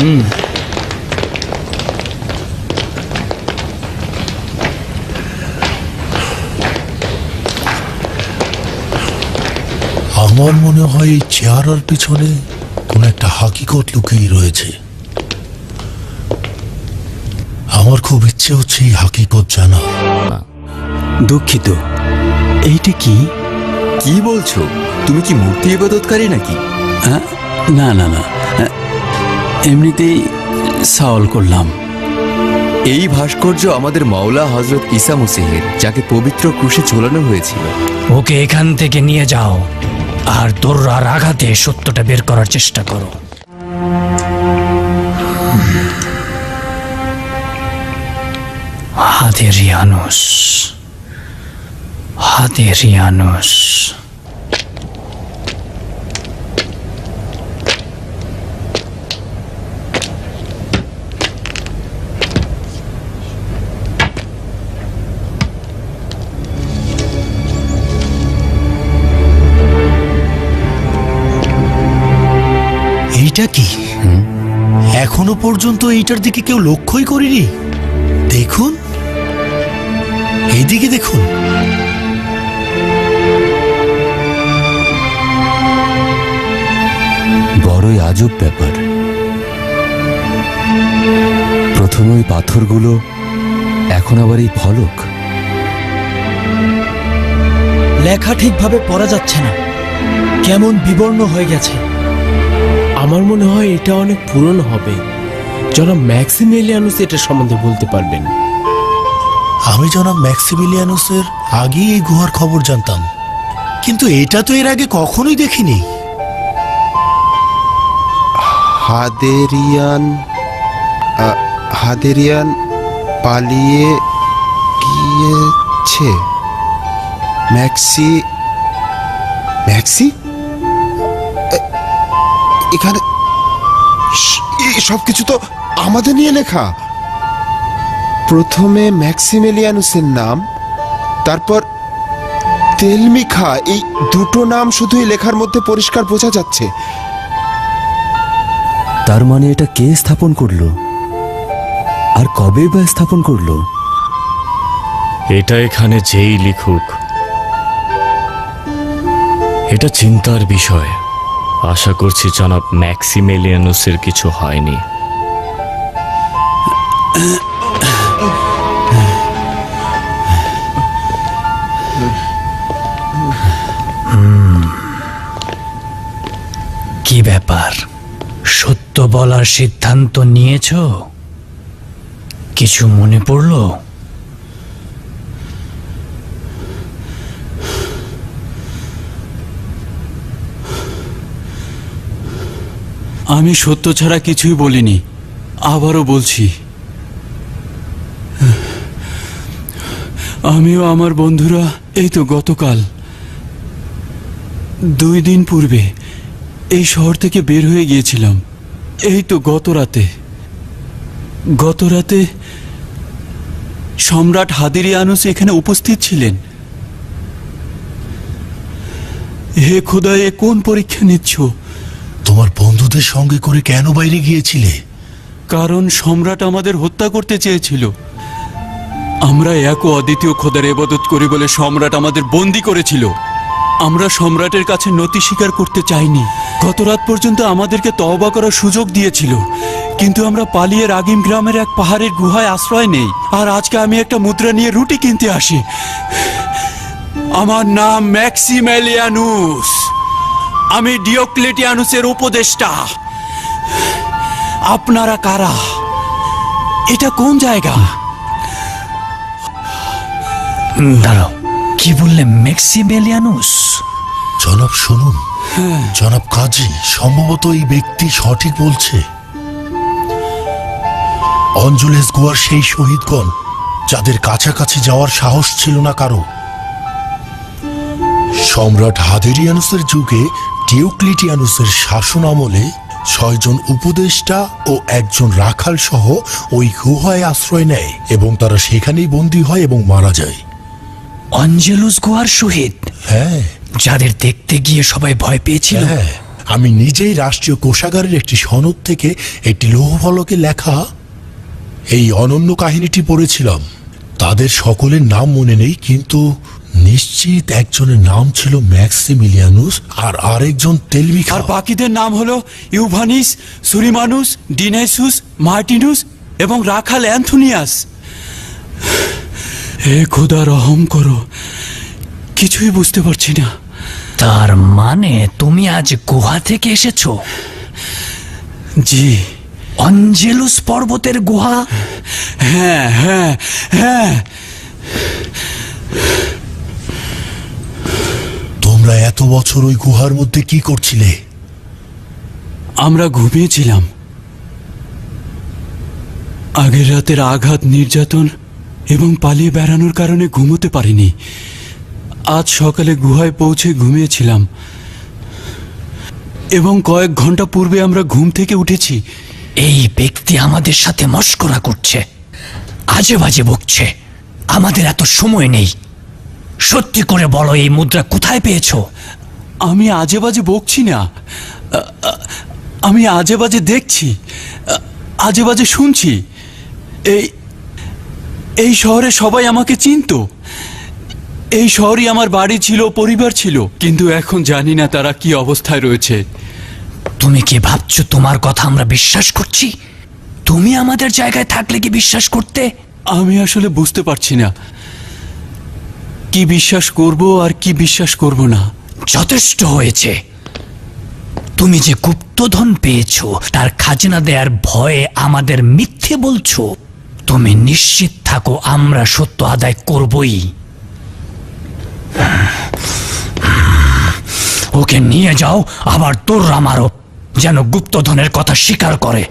আমার মনে হয় এই চেহারার পিছনে কোন একটা হাকিকত লুকিয়ে রয়েছে। আমার খুব ইচ্ছে হচ্ছে এই হাকিকত জানা। দুঃখিত, এইটা কি? কি বলছো? তুমি কি মূর্তি ইবাদতকারী নাকি? না না না, এমনিতেই সওয়াল করলাম। এই ভাস্কর্য আমাদের মাওলা হযরত ঈসা মসীহের, যাকে পবিত্র ক্রুশে ঝোলানো হয়েছিল। ওকে এখান থেকে নিয়ে যাও আর দোররার আঘাতে সত্যটা বের করার চেষ্টা করো। হাদেরিয়ানুস, হাদেরিয়ানুস। এইটা কি? এখনো পর্যন্ত এইটার দিকে কেউ লক্ষ্যই করিনি। দেখুন, এইদিকে দেখুন। বড়ই আজব ব্যাপার। প্রথমে ওই পাথরগুলো, এখন আবার এই ফলক। লেখা ঠিকভাবে পড়া যাচ্ছে না, কেমন বিবর্ণ হয়ে গেছে। আমার মনে হয় এটা অনেক পুরনো হবে। জনাব ম্যাক্সিমিলিয়ানুস এটা সম্বন্ধে বলতে পারবেন। আমি জনাব ম্যাক্সিমিলিয়ানুসের আগেই এই গুহার খবর জানতাম, কিন্তু এটা তো এর আগে কখনোই দেখিনি। হাদেরিয়ান পালিয়ে গিয়েছে। ম্যাক্সি এখানে সবকিছু তো আমাদের নিয়ে লেখা। প্রথমে ম্যাক্সিমিলিয়ানুসের নাম, তারপর তেলমিখা। এই দুটো নাম শুধুই লেখার মধ্যে পরিষ্কার বোঝা যাচ্ছে। তার মানে এটা কে স্থাপন করলো, আর কবে বা স্থাপন করলো? এটা এখানে যেই লিখুক, এটা চিন্তার বিষয়। আশা করছি জনাব ম্যাক্সিমিলিয়ানুসের কিছু হয়নি। কি ব্যাপার, সত্য বলার সিদ্ধান্ত নিয়েছো? কিছু মনে পড়লো? আমি সত্য ছাড়া কিছুই বলিনি। আবারও বলছি, আমিও আমার বন্ধুরা এই তো গতকাল 2 দিন পূর্বে এই শহর থেকে বের হয়ে গিয়েছিলাম। এই তো গত রাতে সম্রাট হাদেরিয়ানুস এখানে উপস্থিত ছিলেন। হে খোদা, এ কোন পরীক্ষা নিচ্ছ? তোমার বন্ধুদের সঙ্গে করে কেন বাইরে গিয়েছিলে? কারণ সম্রাট আমাদের হত্যা করতে চেয়েছিল। আমরা এক ও অদ্বিতীয় খোদার ইবাদত করি বলে সম্রাট আমাদের বন্দী করেছিল। আমরা সম্রাটের কাছে নতি স্বীকার করতে চাইনি। গত রাত পর্যন্ত আমাদেরকে তওবা করার সুযোগ দিয়েছিল, কিন্তু আমরা পালিয়ে রাগিম গ্রামের এক পাহাড়ের গুহায় আশ্রয় নেই। আর আজকে আমি একটা মুদ্রা নিয়ে রুটি কিনতে আসি। আমার নাম ম্যাক্সিমিলিয়ানুস, আমি ডিওক্লেটিয়ানুসের উপদেষ্টা। আপনারা কারা? এটা কোন জায়গা? দাঁড়াও, কি বললে? ম্যাক্সিমিলিয়ানুস? জনাব শুনুন, জনাব কাজী, সম্ভবত এই ব্যক্তি সঠিক বলছে। অঞ্জুলেস গুহার সেই শহীদগণ যাদের কাছাকাছি যাওয়ার সাহস ছিল না কারো। সম্রাট হাদেরিয়ানুসের যুগে ডিওক্লেটিয়ানুসের শাসন আমলে 6 জন উপদেষ্টা ও 1 জন রাখাল সহ ওই গুহায় আশ্রয় নেয় এবং তারা সেখানেই বন্দী হয় এবং মারা যায়। অঞ্জেলুস গুহার শহীদ? হ্যাঁ। যাদের দেখতে গিয়ে সবাই ভয় পেয়েছিল? হ্যাঁ, আমি নিজেই রাষ্ট্রীয় কোষাগারের একটি সনদ থেকে একটি লৌহফলকে লেখা এই অনন্য কাহিনীটি পড়েছিলাম। তাদের সকলের নাম মনে নেই, কিন্তু নিশ্চিত একজনের নাম ছিল ম্যাক্সিমিলিয়ানুস আর আরেকজন তেলমিখা। আর বাকিদের নাম হলো ইউভানিস, সুরিমানুস, ডিনাইসুস, মার্টিনুস এবং রাখাল অ্যান্থোনিয়াস। হে খোদা, রহম করো, কিছুই বুঝতে পারছি না। তার মানে তুমি আজ গুহা থেকে এসেছো? জি, অঞ্জেলুস পর্বতের গুহা? হ্যাঁ হ্যাঁ হ্যাঁ। তোমরা এত বছর ওই গুহার মধ্যে কি করছিলে? আমরা ঘুমিয়েছিলাম। আগের রাতের আঘাত, নির্যাতন এবং পালিয়ে বেড়ানোর কারণে ঘুমোতে পারিনি। আজ সকালে গুহায় পৌঁছে ঘুমিয়েছিলাম এবং কয়েক ঘন্টা পূর্বে আমরা ঘুম থেকে উঠেছি। এই ব্যক্তি আমাদের সাথে মশকরা করছে, আজে বাজে বকছে। আমাদের এত সময় নেই। সত্যি করে বলো, এই মুদ্রা কোথায় পেয়েছো? আমি আজে বাজে বকছি না, আমি আজে বাজে দেখছি, আজে বাজে শুনছি। এই শহরে সবাই আমাকে চিনতো। এই শহরই আমার বাড়ি ছিল, পরিবার ছিল, কিন্তু এখন জানি না তারা কি অবস্থায় রয়েছে। তুমি কি ভাবছো তোমার কথা আমরা বিশ্বাস করছি? তুমি আমাদের জায়গায় থাকলে কি বিশ্বাস করতে? আমি আসলে বুঝতে পারছি না কি বিশ্বাস করব আর কি বিশ্বাস করব না। যথেষ্ট হয়েছে। তুমি যে গুপ্তধন পেয়েছো তার খাজনা দেওয়ার ভয়ে আমাদের মিথ্যে বলছো। তুমি নিশ্চিত থাকো, আমরা সত্য আদায় করবই। ওকে নিয়ে যাও, আবার তোররা মারো, যেন গুপ্তধনের কথা স্বীকার করে।